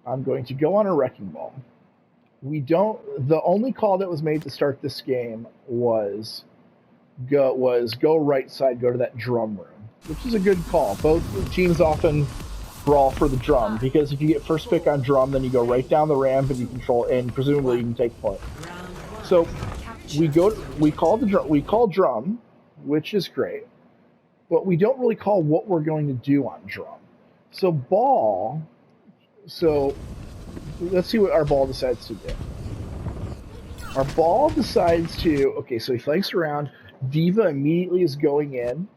I'm going to go on a wrecking ball. The only call that was made to start this game was go right side, go to that drum room, which is a good call. Both teams often brawl for the drum because if you get first pick on drum, then you go right down the ramp and you control, and presumably you can take point. So we call drum, which is great, but we don't really call what we're going to do on drum. So let's see what our ball decides to do. Our ball decides to, okay, so he flanks around. Diva immediately is going in.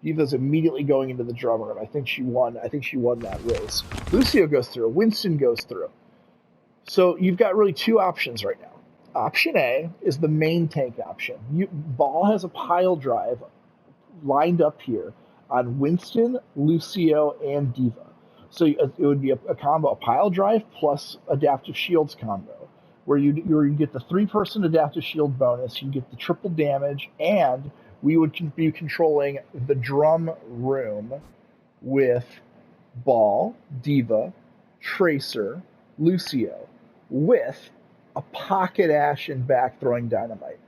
Diva's immediately going into the drum room. I think she won that race. Lucio goes through. Winston goes through. So you've got really two options right now. Option A is the main tank option. Ball has a pile drive lined up here on Winston, Lucio, and Diva. So it would be a combo, a pile drive plus adaptive shields combo, where you get the 3-person adaptive shield bonus, you get the triple damage, and we would be controlling the drum room with Ball, Diva, Tracer, Lucio, with a Pocket Ash in back throwing dynamite.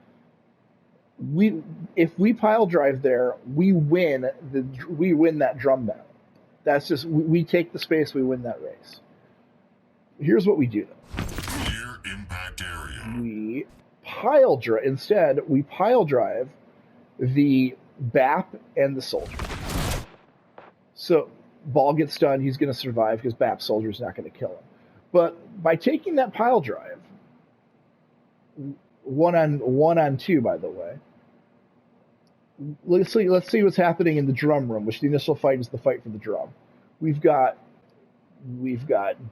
If we pile drive there, we win that drum battle. That's just, we take the space, we win that race. Here's what we do though. Clear impact area. We pile drive the BAP and the soldier. So Ball gets done, he's going to survive because BAP soldier's not going to kill him. But by taking that pile drive, one on two, by the way. Let's see what's happening in the drum room, which the initial fight is the fight for the drum. We've got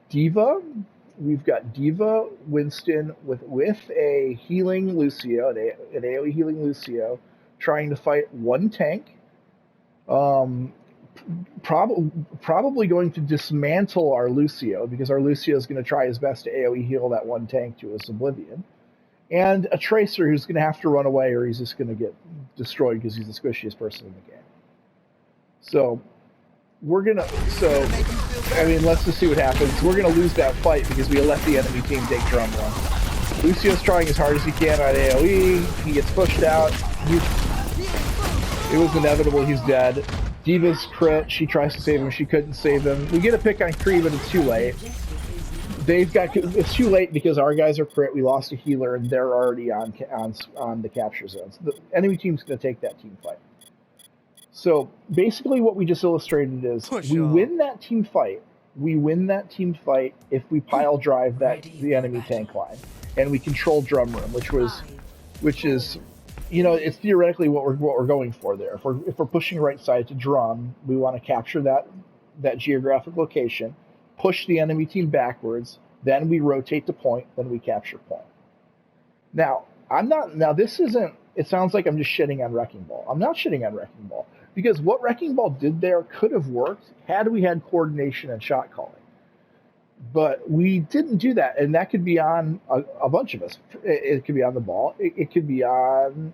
Diva, Winston with a healing Lucio, an AoE healing Lucio, trying to fight one tank. Probably going to dismantle our Lucio because our Lucio is going to try his best to AoE heal that one tank to his oblivion. And a Tracer who's going to have to run away or he's just going to get destroyed because he's the squishiest person in the game. So, let's just see what happens. We're going to lose that fight because we let the enemy team take drum one. Lucio's trying as hard as he can on AoE. He gets pushed out. It was inevitable. He's dead. Diva's crit. She tries to save him. She couldn't save him. We get a pick on Kree, but it's too late. It's too late because our guys are crit. We lost a healer, and they're already on the capture zones. The enemy team's going to take that team fight. So basically, what we just illustrated is we win that team fight. We win that team fight if we pile drive the enemy tank line, and we control drum room, which is, it's theoretically what we're going for there. If we're pushing right side to drum, we want to capture that geographic location. Push the enemy team backwards, then we rotate to point, then we capture point. Now, this isn't, it sounds like I'm just shitting on Wrecking Ball. I'm not shitting on Wrecking Ball, because what Wrecking Ball did there could have worked had we had coordination and shot calling. But we didn't do that, and that could be on a bunch of us. It could be on the ball. It could be on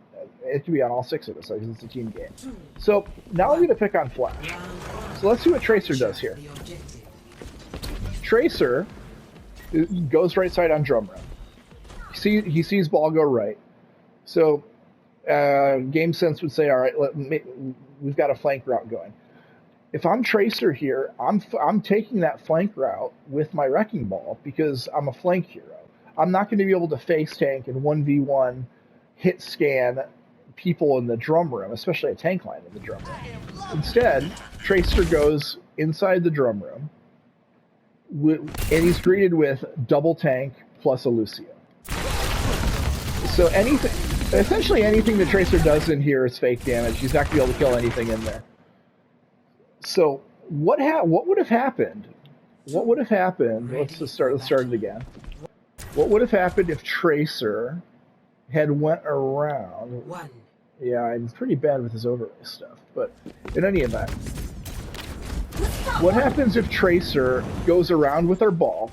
all 6 of us, because it's a team game. So now I'm going to pick on Flash. So let's see what Tracer does here. Tracer goes right side on drum room. He sees Ball go right. So game sense would say, all right, we've got a flank route going. If I'm Tracer here, I'm taking that flank route with my Wrecking Ball because I'm a flank hero. I'm not going to be able to face tank and 1v1 hit scan people in the drum room, especially a tank line in the drum room. Instead, Tracer goes inside the drum room, and he's greeted with double tank plus a Lucio. So essentially anything that Tracer does in here is fake damage. He's not going to be able to kill anything in there. So what would have happened? What would have happened? Let's start it again. What would have happened if Tracer had went around? Yeah, I'm pretty bad with his overlay stuff, but in any event, what happens if Tracer goes around with our ball?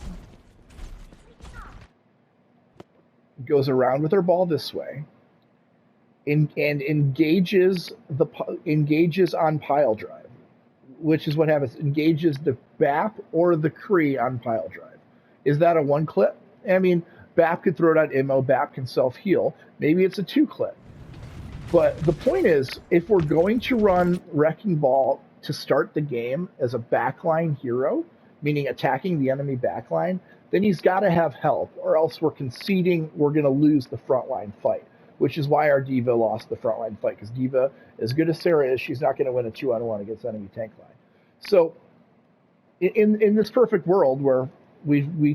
Goes around with our ball this way, and engages on pile drive, which is what happens. Engages the BAP or the Kree on pile drive. Is that a 1 clip? I mean, BAP could throw down IMO, BAP can self-heal. Maybe it's a 2 clip. But the point is, if we're going to run Wrecking Ball to start the game as a backline hero, meaning attacking the enemy backline, then he's got to have help, or else we're conceding we're going to lose the frontline fight, which is why our D.Va lost the frontline fight, because D.Va, as good as Sarah is, she's not going to win a 2-on-1 against enemy tank line. So in this perfect world where we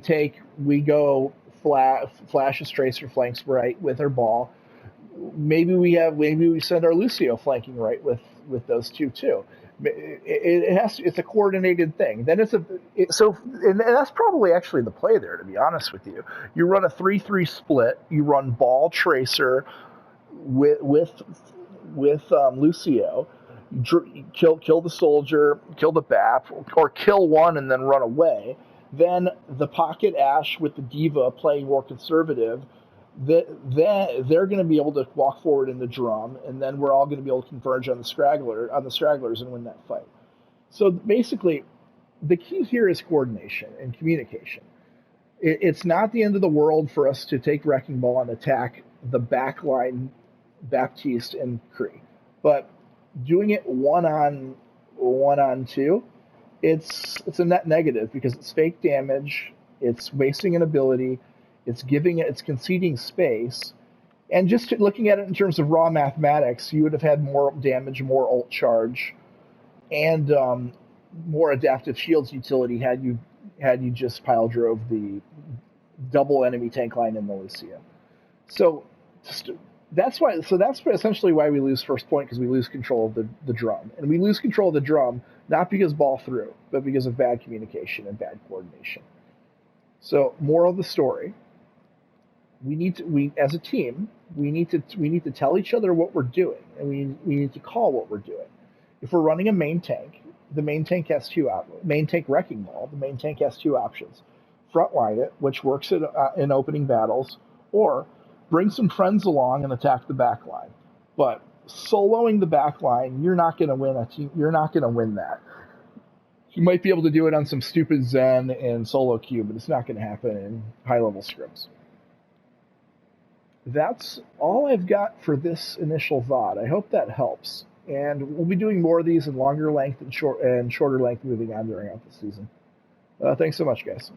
go Flash's Tracer flanks right with her ball, maybe we send our Lucio flanking right with those two too. It's a coordinated thing. Then and that's probably actually the play there. To be honest with you, you run a 3-3 split. You run ball Tracer with Lucio. Kill the soldier, kill the BAP, or kill one and then run away. Then the pocket Ashe with the D.Va playing more conservative. They're going to be able to walk forward in the drum, and then we're all going to be able to converge on the stragglers and win that fight. So basically, the key here is coordination and communication. It's not the end of the world for us to take Wrecking Ball and attack the backline, Baptiste and Kree, but doing it one on two, it's a net negative because it's fake damage, it's wasting an ability. It's conceding space. And just looking at it in terms of raw mathematics, you would have had more damage, more ult charge, and more adaptive shields utility had you just pile drove the double enemy tank line in the Lucio. So that's essentially why we lose first point, because we lose control of the drum. And we lose control of the drum not because ball through, but because of bad communication and bad coordination. So, moral of the story, we as a team, we need to tell each other what we're doing, and we need to call what we're doing. If we're running a main tank, the main tank has main tank Wrecking Ball. The main tank has two options: frontline it, which works in opening battles, or bring some friends along and attack the back line. But soloing the back line, you're not going to win a team. You're not going to win that. You might be able to do it on some stupid Zen and solo queue, but it's not going to happen in high-level scrims. That's all I've got for this initial VOD. I hope that helps. And we'll be doing more of these in longer length and shorter length moving on during the season. Thanks so much, guys.